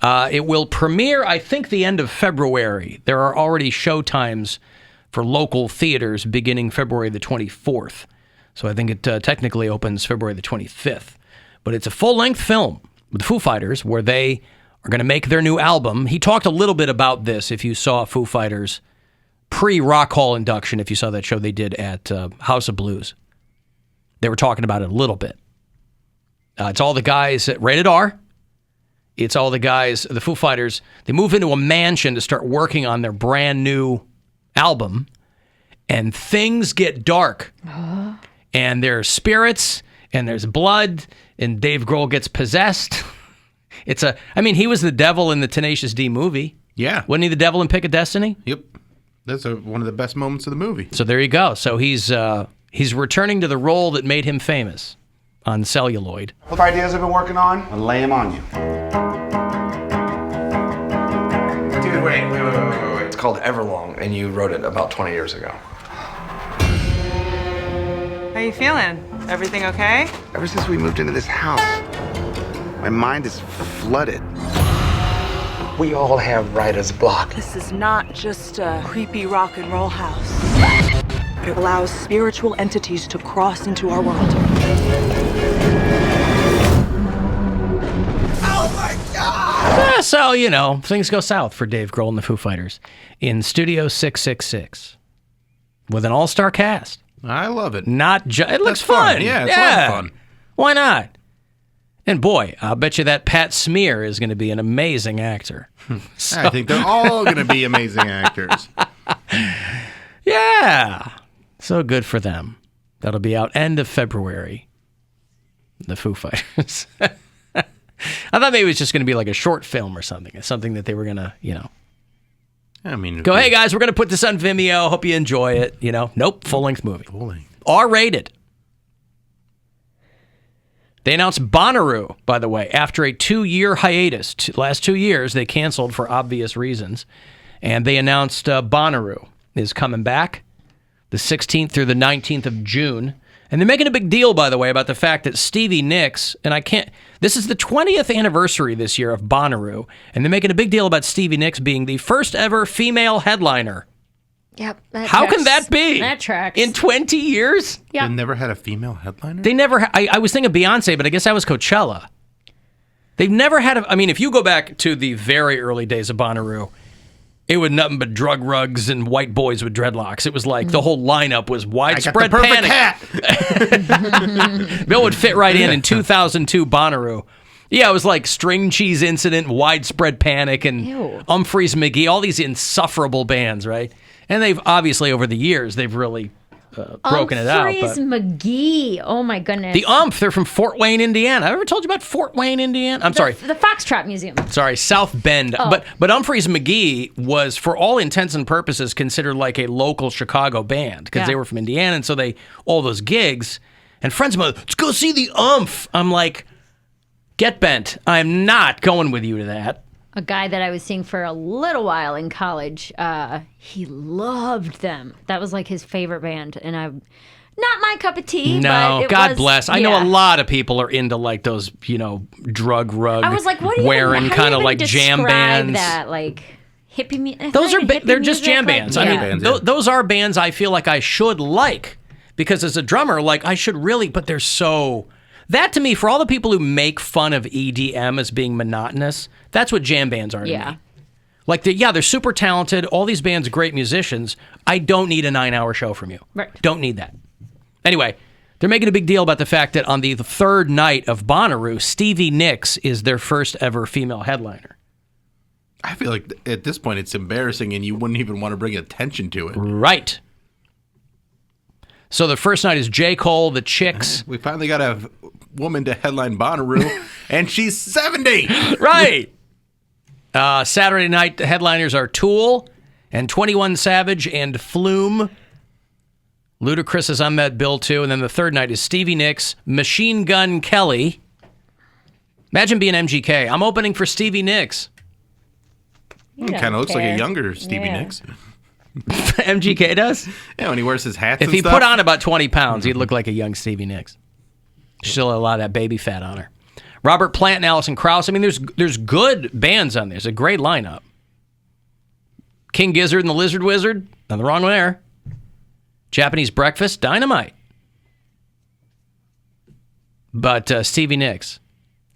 It will premiere, I think, the end of February. There are already show times for local theaters beginning February the 24th. So I think it technically opens February the 25th. But it's a full-length film with the Foo Fighters where they are going to make their new album. He talked a little bit about this if you saw Foo Fighters pre-Rock Hall induction, if you saw that show they did at House of Blues. They were talking about it a little bit. It's all the guys at Rated R. It's all the guys, the Foo Fighters. They move into a mansion to start working on their brand new album, and things get dark. And there's spirits, and there's blood, and Dave Grohl gets possessed. He was the devil in the Tenacious D movie. Yeah. Wasn't he the devil in Pick of Destiny? Yep. That's one of the best moments of the movie. So there you go. So he's returning to the role that made him famous on Celluloid. What ideas I've been working on? I'll lay them on you. Dude, wait. It's called Everlong, and you wrote it about 20 years ago. How you feeling? Everything okay? Ever since we moved into this house, my mind is flooded. We all have writer's block. This is not just a creepy rock and roll house. It allows spiritual entities to cross into our world. Oh my God! Yeah, so, things go south for Dave Grohl and the Foo Fighters in Studio 666 with an all-star cast. I love it. It looks fun. Yeah, it's a lot of fun. Why not? And boy, I'll bet you that Pat Smear is going to be an amazing actor. I think they're all going to be amazing actors. Yeah. So good for them. That'll be out end of February. The Foo Fighters. I thought maybe it was just going to be like a short film or something. Something that they were going to, go, hey guys, we're going to put this on Vimeo. Hope you enjoy it. Nope, full-length movie. Full-length. R-rated. They announced Bonnaroo, by the way, after a 2-year hiatus. Last 2 years, they canceled for obvious reasons. And they announced Bonnaroo is coming back the 16th through the 19th of June. And they're making a big deal, by the way, about the fact that Stevie Nicks, this is the 20th anniversary this year of Bonnaroo, and they're making a big deal about Stevie Nicks being the first ever female headliner. Yep. How can that be? That tracks. In 20 years? Yeah. They never had a female headliner? They never I was thinking Beyonce, but I guess that was Coachella. They've never had if you go back to the very early days of Bonnaroo, it was nothing but drug rugs and white boys with dreadlocks. It was like the whole lineup was widespread panic. Hat. Bill would fit right in 2002 Bonnaroo. Yeah, it was like String Cheese Incident, Widespread Panic, and Humphreys McGee, all these insufferable bands, right? And they've obviously, over the years, they've really broken it out. Humphreys McGee. Oh, my goodness. The they're from Fort Wayne, Indiana. I ever told you about Fort Wayne, Indiana? I'm sorry. The Foxtrot Museum. Sorry, South Bend. Oh. But Humphreys McGee was, for all intents and purposes, considered like a local Chicago band because they were from Indiana, and so all those gigs. And friends of mine, let's go see the I'm like, get bent. I'm not going with you to that. A guy that I was seeing for a little while in college, he loved them. That was like his favorite band, and not my cup of tea. No, but God bless. I know a lot of people are into like those, drug rug. I was like, what do you wearing kind of like jam bands? That like hippie music. Those they're just jam bands. Like, I mean, those are bands I feel like I should like because as a drummer, like I should really. But they're so. That to me, for all the people who make fun of EDM as being monotonous, that's what jam bands are to me. Like, they're super talented. All these bands, great musicians. I don't need a 9-hour show from you. Right. Don't need that. Anyway, they're making a big deal about the fact that on the third night of Bonnaroo, Stevie Nicks is their first ever female headliner. I feel like at this point it's embarrassing and you wouldn't even want to bring attention to it. Right. So the first night is J. Cole, the Chicks. We finally got a woman to headline Bonnaroo, and she's 70. Right. Saturday night, the headliners are Tool and 21 Savage and Flume. Ludacris is on that bill, too. And then the third night is Stevie Nicks, Machine Gun Kelly. Imagine being MGK. I'm opening for Stevie Nicks. Kind of looks like a younger Stevie Nicks. MGK does? Yeah, when he wears his hats If and he stuff. put on about 20 pounds, he'd look like a young Stevie Nicks. Still a lot of that baby fat on her. Robert Plant and Alison Krauss. I mean, there's good bands on there. It's a great lineup. King Gizzard and the Lizard Wizard. Nothing wrong there. Japanese Breakfast. Dynamite. But Stevie Nicks.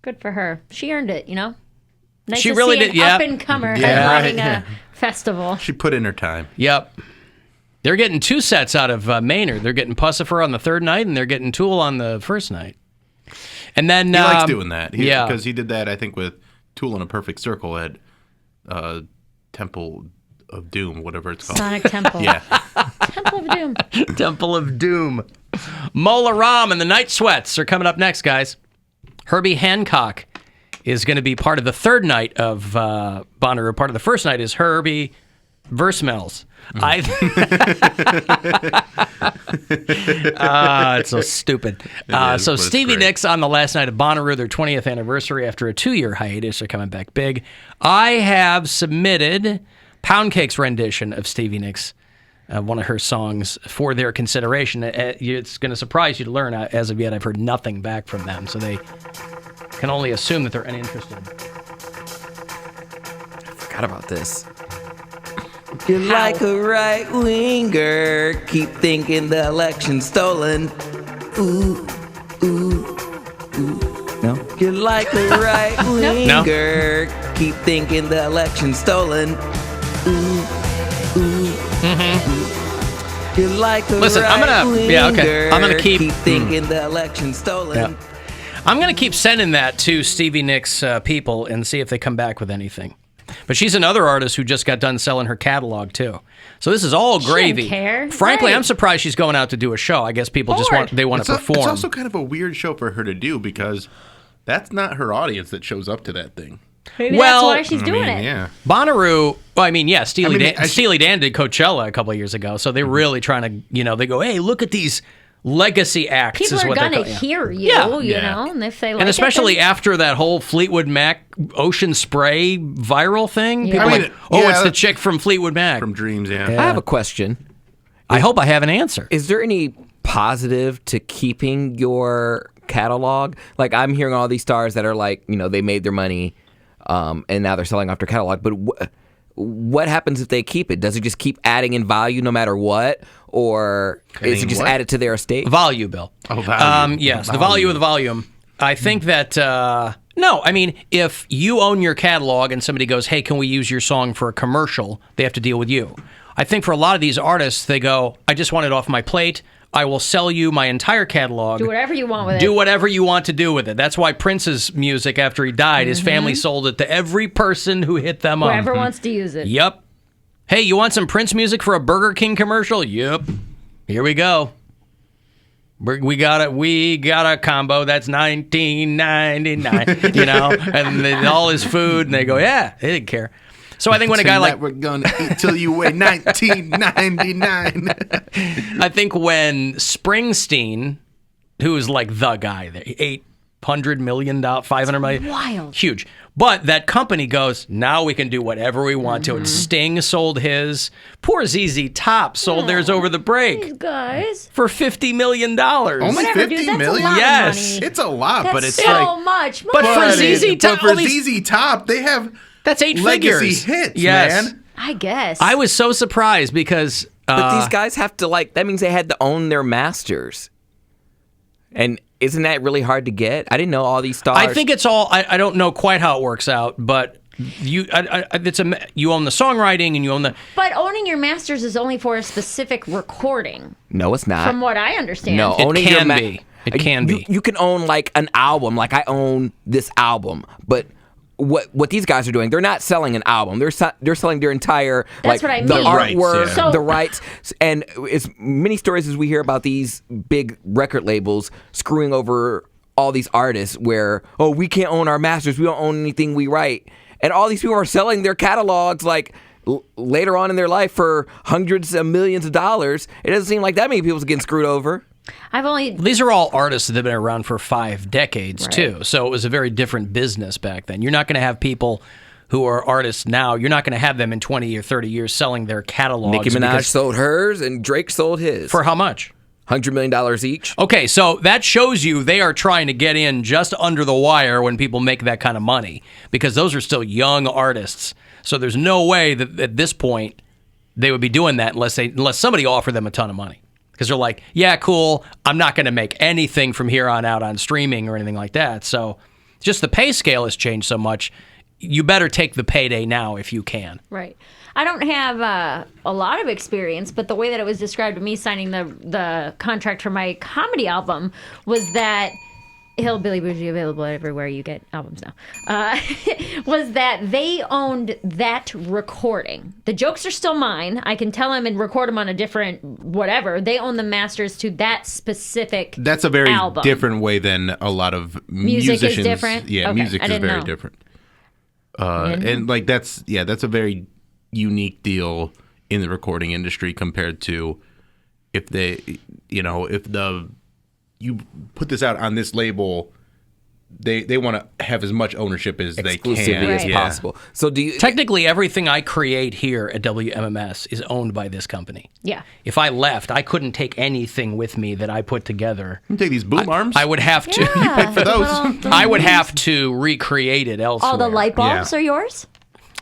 Good for her. She earned it, you know? Nice She to really see did, an yeah. up-and-comer Yeah. running a festival. She put in her time. Yep. They're getting 2 sets out of Maynard. They're getting Pussifer on the 3rd night, and they're getting Tool on the 1st night. And then He likes doing that. Yeah. Because he did that, I think, with Tool in a Perfect Circle at Temple of Doom, whatever it's called. Sonic Temple. Yeah. Temple of Doom. Temple of Doom. Mola Ram and the Night Sweats are coming up next, guys. Herbie Hancock is going to be part of the 3rd night of Bonnaroo. Part of the 1st night is Herbie Versemels. It's so stupid. is, So but it's Stevie great. Nicks on the last night of Bonnaroo, their 20th anniversary after a 2-year hiatus. They're coming back big. I have submitted Poundcake's rendition of Stevie Nicks, one of her songs, for their consideration. It's going to surprise you to learn, as of yet, I've heard nothing back from them, so they can only assume that they're uninterested. Forgot about this. You're like a right winger, keep thinking the election's stolen. Ooh, ooh, ooh. No? You're like a right winger, keep thinking the election's stolen. Ooh, ooh. You're like a Listen, I'm right gonna- winger, yeah, okay. I'm gonna keep- thinking the election's stolen. Yeah. I'm going to keep sending that to Stevie Nicks people and see if they come back with anything. But she's another artist who just got done selling her catalog, too. So this is all gravy. She didn't care. Frankly, Right. I'm surprised she's going out to do a show. I guess people just want to perform. It's also kind of a weird show for her to do because that's not her audience that shows up to that thing. Maybe Well, that's why she's doing it. Yeah. Bonnaroo, well, I mean, yeah, Steely I Dan did Coachella a couple of years ago, so they're really trying to, they go, hey, look at these legacy acts. People is are what going to they call- hear you, Yeah. you know, and if they like And especially it, then- after that whole Fleetwood Mac Ocean Spray viral thing, people Yeah. are I like, mean, oh, yeah, it's the chick from Fleetwood Mac. From Dreams, yeah. I have a question. I hope I have an answer. Is there any positive to keeping your catalog? Like, I'm hearing all these stars that are like, they made their money, and now they're selling off their catalog. But what happens if they keep it? Does it just keep adding in value no matter what, or is it Adding just what? added to their estate? Value, Bill. Oh, value. Yes, the value of the volume. I think that, no, I mean, if you own your catalog and somebody goes, hey, can we use your song for a commercial, they have to deal with you. I think for a lot of these artists, they go, I just want it off my plate. I will sell you my entire catalog. do whatever you want with it. Do whatever you want to do with it. That's why Prince's music, after he died, his family sold it to every person who hit them up. Whoever wants to use it. Yep. Hey, you want some Prince music for a Burger King commercial? Yep. Here we go. We got a combo that's $19.99, and then all his food, and they go, yeah, they didn't care. So I think when a guy like we're gonna eat till you weigh 19.99. I think when Springsteen, who is like the guy, $800 million, $500 million, Wild. huge. But that company goes, now we can do whatever we want to. And Sting sold his. Poor ZZ Top sold theirs over the break Guys. for $50 million. Only Whatever, 50 dude, that's million? a lot Yes. of money. It's a lot, That's but it's so like. much But money. for But ZZ Top, for all these- ZZ Top, they have That's 8 legacy figures. hits, Yes. man. I guess. I was so surprised because But these guys have to, that means they had to own their masters. And isn't that really hard to get? I didn't know all these stars. I think it's all. I don't know quite how it works out, but you own the songwriting and you own the. But owning your masters is only for a specific recording, No, it's not. from what I understand. No, It owning can your be. It can be. You can own an album. Like I own this album, but what these guys are doing, they're not selling an album. They're selling their entire That's what I the mean. artwork, Rights, yeah. the rights, and as many stories as we hear about these big record labels screwing over all these artists, where we can't own our masters, we don't own anything we write, and all these people are selling their catalogs later on in their life for hundreds of millions of dollars. It doesn't seem like that many people's getting screwed over. These are all artists that have been around for 5 decades, too. So it was a very different business back then. You're not going to have people who are artists now, you're not going to have them in 20 or 30 years selling their catalogs. Nicki Minaj because- sold hers, and Drake sold his. For how much? $100 million each. Okay, so that shows you they are trying to get in just under the wire when people make that kind of money, because those are still young artists. So there's no way that at this point they would be doing that unless somebody offered them a ton of money. Because they're like, yeah, cool, I'm not going to make anything from here on out on streaming or anything like that. So just the pay scale has changed so much. You better take the payday now if you can. Right. I don't have a lot of experience, but the way that it was described to me signing the contract for my comedy album was that Hillbilly Bougie, available everywhere you get albums now, was that they owned that recording. The jokes are still mine. I can tell them and record them on a different whatever. They own the masters to that specific That's a very album. different way than a lot of Music musicians. is different? Yeah, Okay, music I is didn't very know. different. And like that's a very unique deal in the recording industry compared to if you put this out on this label, they want to have as much ownership as they can. Exclusivity as Right. possible. So do you... Technically, everything I create here at WMMS is owned by this company. Yeah. If I left, I couldn't take anything with me that I put together. You take these boom arms. I would have to. Yeah, for those. I would have to recreate it elsewhere. All the light bulbs are yours?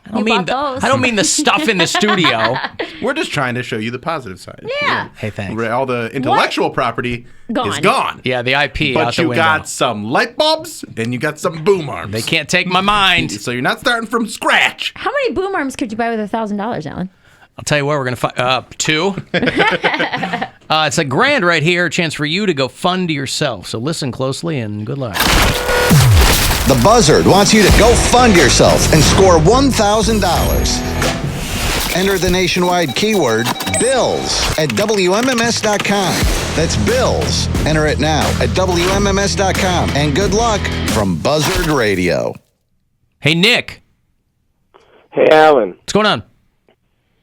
I don't mean the stuff in the studio. We're just trying to show you the positive side. Yeah. Hey, thanks. All the intellectual property Gone. is gone. Yeah, the IP But out the you window. got some light bulbs and you got some boom arms. They can't take my mind. So you're not starting from scratch. How many boom arms could you buy with $1,000, Alan? I'll tell you what, we're going to find two. It's $1,000 right here, a chance for you to go fund yourself. So listen closely and good luck. The Buzzard wants you to go fund yourself and score $1,000. Enter the nationwide keyword BILLS at WMMS.com. That's BILLS. Enter it now at WMMS.com. And good luck from Buzzard Radio. Hey, Nick. Hey, Alan. What's going on?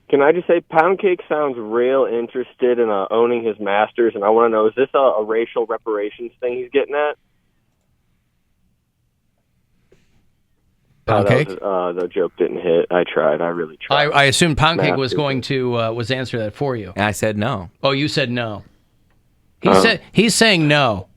Can I just say Poundcake sounds real interested in owning his masters, and I want to know, is this a racial reparations thing he's getting at? Poundcake? The joke didn't hit. I tried. I really tried. I assumed Poundcake was Masters. going to was answer that for you. And I said no. Oh, you said no. He's saying no.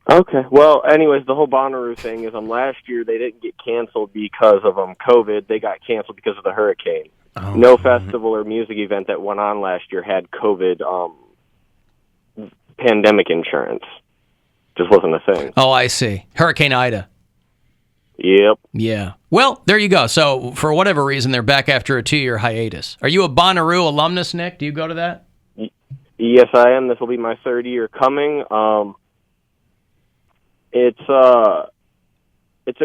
Okay. Well, anyways, the whole Bonnaroo thing is last year they didn't get canceled because of COVID. They got canceled because of the hurricane. No festival or music event that went on last year had COVID pandemic insurance. Just wasn't a thing. Oh, I see. Hurricane Ida. Yep. Yeah. Well, there you go. So, for whatever reason, they're back after a 2-year hiatus. Are you a Bonnaroo alumnus, Nick? Do you go to that? Yes, I am. This will be my third year coming. It's a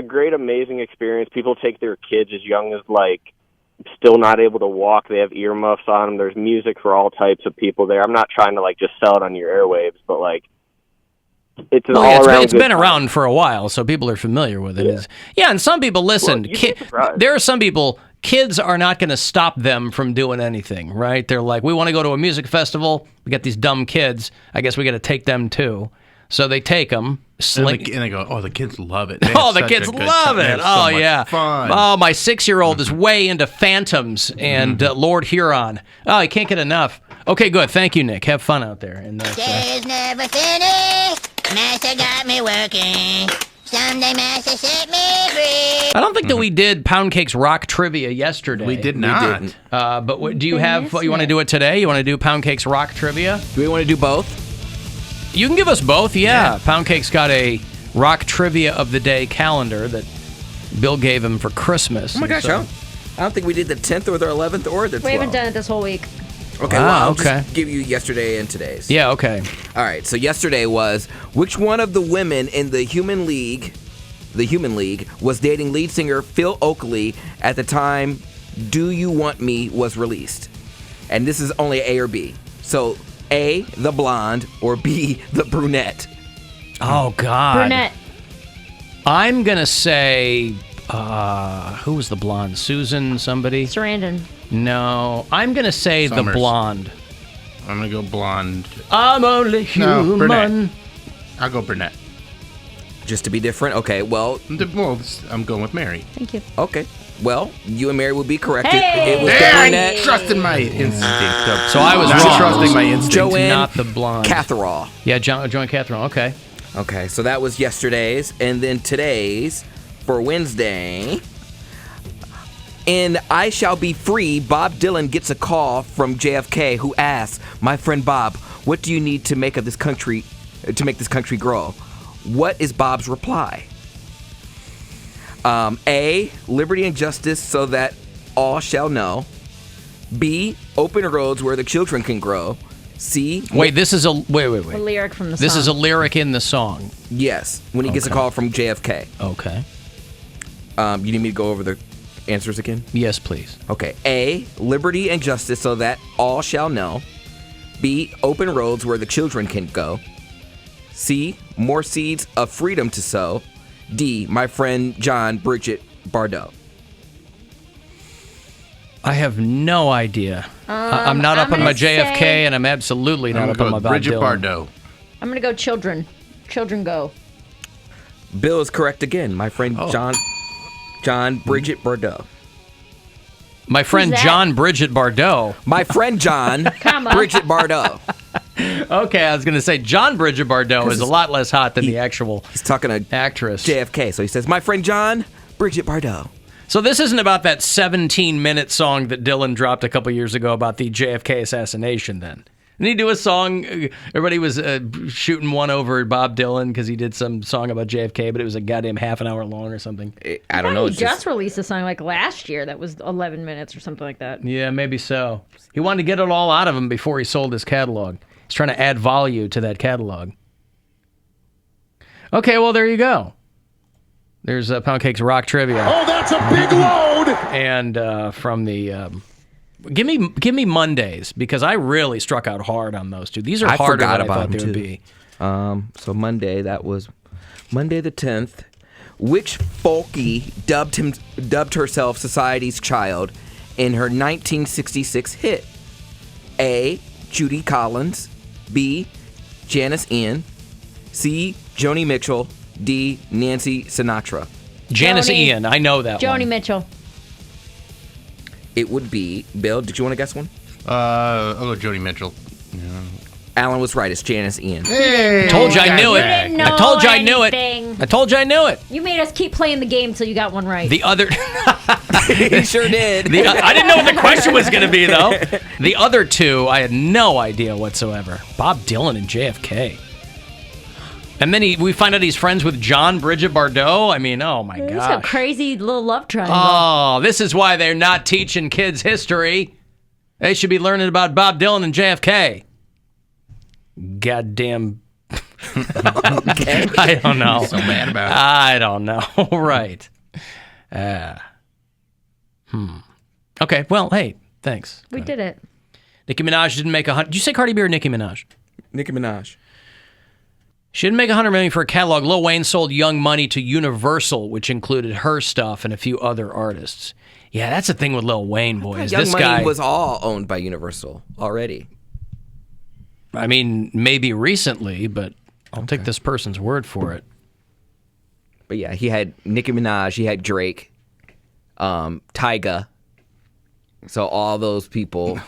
great, amazing experience. People take their kids as young as still not able to walk. They have earmuffs on them. There's music for all types of people there. I'm not trying to just sell it on your airwaves, but it's an all-around. It's been around for a while, so people are familiar with it. Yeah, and some people listen. There are some people. Kids are not going to stop them from doing anything, right? They're like, we want to go to a music festival. We got these dumb kids. I guess we got to take them too. So they take them. And they go, oh, the kids love it. Oh, the kids love it. Oh, yeah. Fun. Oh, my 6-year-old is way into Phantoms and Lord Huron. Oh, he can't get enough. Okay, good. Thank you, Nick. Have fun out there. And Days never finished. Master got me working. Someday Master set me free. I don't think that we did Poundcake's rock trivia yesterday. We did not. But do you have what you want to do it today? You want to do Poundcake's rock trivia? Do we want to do both? You can give us both, yeah. Poundcake's got a rock trivia of the day calendar that Bill gave him for Christmas. Oh my gosh, I don't think we did the 10th or the 11th or the 12th. We haven't done it this whole week. Okay, I'll just give you yesterday and today's. Yeah, okay. All right, so yesterday was, which one of the women in the Human League was dating lead singer Phil Oakley at the time Do You Want Me was released? And this is only A or B. So A, the blonde, or B, the brunette. Oh, God. Brunette. I'm going to say, who was the blonde? Susan somebody? Sarandon. No, I'm going to say Summers. the blonde. I'm going to go blonde. I'm only human. No, brunette. I'll go brunette. Just to be different? Okay, well, I'm going with Mary. Thank you. okay. Well, you and Mary would be correct. Hey! It was the There, brunette. I trusted my instinct. So I was not wrong. trusting my instinct. Joanne Not the blonde. Catherall. Yeah, Joan Catherall. Okay. Okay, so that was yesterday's. And then today's, for Wednesday, in I Shall Be Free, Bob Dylan gets a call from JFK who asks, "My friend Bob, what do you need to make this country grow?" What is Bob's reply? A, liberty and justice so that all shall know. B, open roads where the children can grow. C, Wait, this is a wait. A lyric from the song. This is a lyric in the song. yes, when he gets a call from JFK. Okay. You need me to go over the answers again? Yes, please. Okay. A, liberty and justice so that all shall know. B, open roads where the children can go. C, more seeds of freedom to sow. D, my friend John Bridget Bardot. I have no idea. I'm not up on my JFK, and I'm absolutely not up on my Bob Bridget Dylan. Bardot. I'm going to go children. Children go. Bill is correct again. My friend John Bridget Bardot. My friend that? John Bridget Bardot. My friend John Bridget Bardot. Okay, I was going to say John Bridget Bardot is a lot less hot than the actual He's talking to actress. JFK, so he says, my friend John Bridget Bardot. So this isn't about that 17-minute song that Dylan dropped a couple years ago about the JFK assassination then. Didn't he do a song? Everybody was shooting one over Bob Dylan because he did some song about JFK, but it was a goddamn half an hour long or something. I don't know. He just released a song like last year that was 11 minutes or something like that. Yeah, maybe so. He wanted to get it all out of him before he sold his catalog. He's trying to add value to that catalog. Okay, well, there you go. There's Poundcake's Rock Trivia. Oh, that's a big load! And from the... Give me Mondays, because I really struck out hard on those two. These are harder than I thought they would be. So Monday, that was Monday the 10th. Which folkie dubbed herself Society's Child in her 1966 hit? A, Judy Collins. B, Janice Ian. C, Joni Mitchell. D, Nancy Sinatra. Janice Ian, I know that one. Joni Mitchell. It would be, Bill, did you want to guess one? I'll go Joni Mitchell. Yeah. Alan was right, it's Janice Ian. Hey, told you I knew it. didn't know I told you I knew it. anything. I told you I knew it. You made us keep playing the game till you got one right. The other... He sure did. I didn't know what the question was going to be, though. The other two, I had no idea whatsoever. Bob Dylan and JFK. And then we find out he's friends with John Bridget Bardot. I mean, oh my It's gosh. a crazy little love triangle. Oh, this is why they're not teaching kids history. They should be learning about Bob Dylan and JFK. Goddamn. Okay. I don't know. So mad about it. I don't know. Right. Okay, well, hey, thanks. We did it. Nicki Minaj didn't make Did you say Cardi B or Nicki Minaj? Nicki Minaj. She didn't make $100 million for a catalog. Lil Wayne sold Young Money to Universal, which included her stuff and a few other artists. Yeah, that's the thing with Lil Wayne, boys. Young This Money guy was all owned by Universal already. I mean, maybe recently, but I'll take this person's word for it. But yeah, he had Nicki Minaj, he had Drake, Tyga. So all those people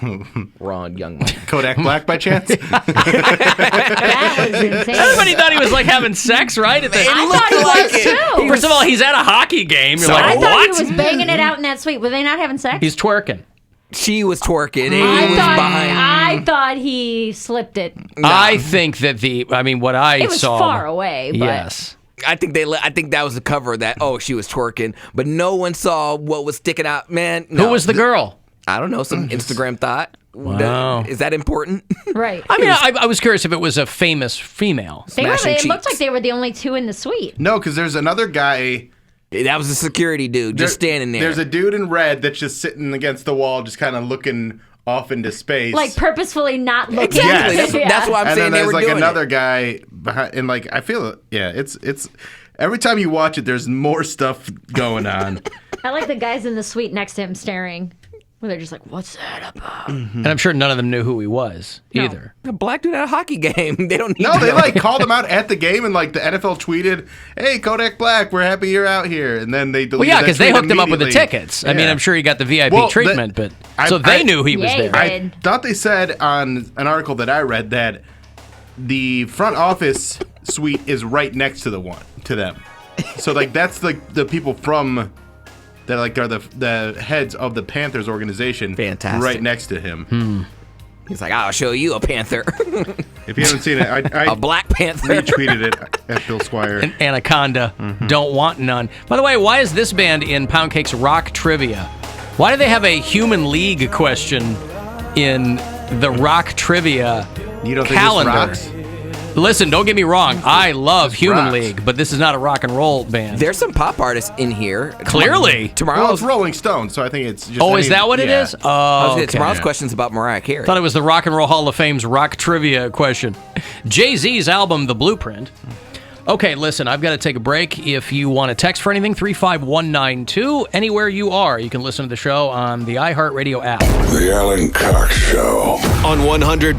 were on Young Money. Kodak Black by chance? That was insane. Everybody thought he was like having sex, right? I thought he was too. First of all, he's at a hockey game. You're I like, thought what? he was banging it out in that suite. Were they not having sex? He's twerking. She was twerking. And he I was thought, behind. I thought he slipped it. I think that what I It was saw. far away, but Yes. I think that was the cover that, she was twerking, but no one saw what was sticking out. Man, no. Who was the girl? I don't know, some Instagram thought. Wow. Is that important? right. I mean, I was curious if it was a famous female. It looked cheeks. like they were the only two in the suite. No, because there's another guy. That was a security dude just standing there. There's a dude in red that's just sitting against the wall, just kind of looking off into space. Like purposefully not looking. Exactly. Yes. That's why I'm and saying then they were there's like doing another it. guy behind, and like I feel it's every time you watch it, there's more stuff going on. I like the guys in the suite next to him staring. Where they're just like, what's that about? And I'm sure none of them knew who he was either. A black dude at a hockey game. They don't need No, to they know. like called him out at the game, and like the NFL tweeted, "Hey, Kodak Black, we're happy you're out here." And then they deleted Well, yeah, because that they tweet hooked him up with the immediately. tickets. I mean, I'm sure he got the VIP Well, treatment, but so they knew he was Yeah, he there. did. I thought they said on an article that I read that the front office suite is right next to them. So like that's the people from that like are the heads of the Panthers organization. Fantastic. Right next to him. He's like, I'll show you a panther. If you haven't seen it, I a black panther. retweeted it at Bill Squire. An anaconda. Don't want none. By the way, why is this band in Poundcake's rock trivia? Why do they have a Human League question in the rock trivia You don't think calendar? this rocks? Listen, don't get me wrong. I love Human rocks. League, but this is not a rock and roll band. There's some pop artists in here. Clearly. Tomorrow. Well, it's Rolling Stone, so I think it's just. Oh, is that what it yeah. is? Oh, okay. Tomorrow's question's about Mariah Carey. I thought it was the Rock and Roll Hall of Fame's rock trivia question. Jay-Z's album, The Blueprint. Okay, listen, I've got to take a break. If you want to text for anything, 35192. Anywhere you are, you can listen to the show on the iHeartRadio app. The Alan Cox Show. On 100.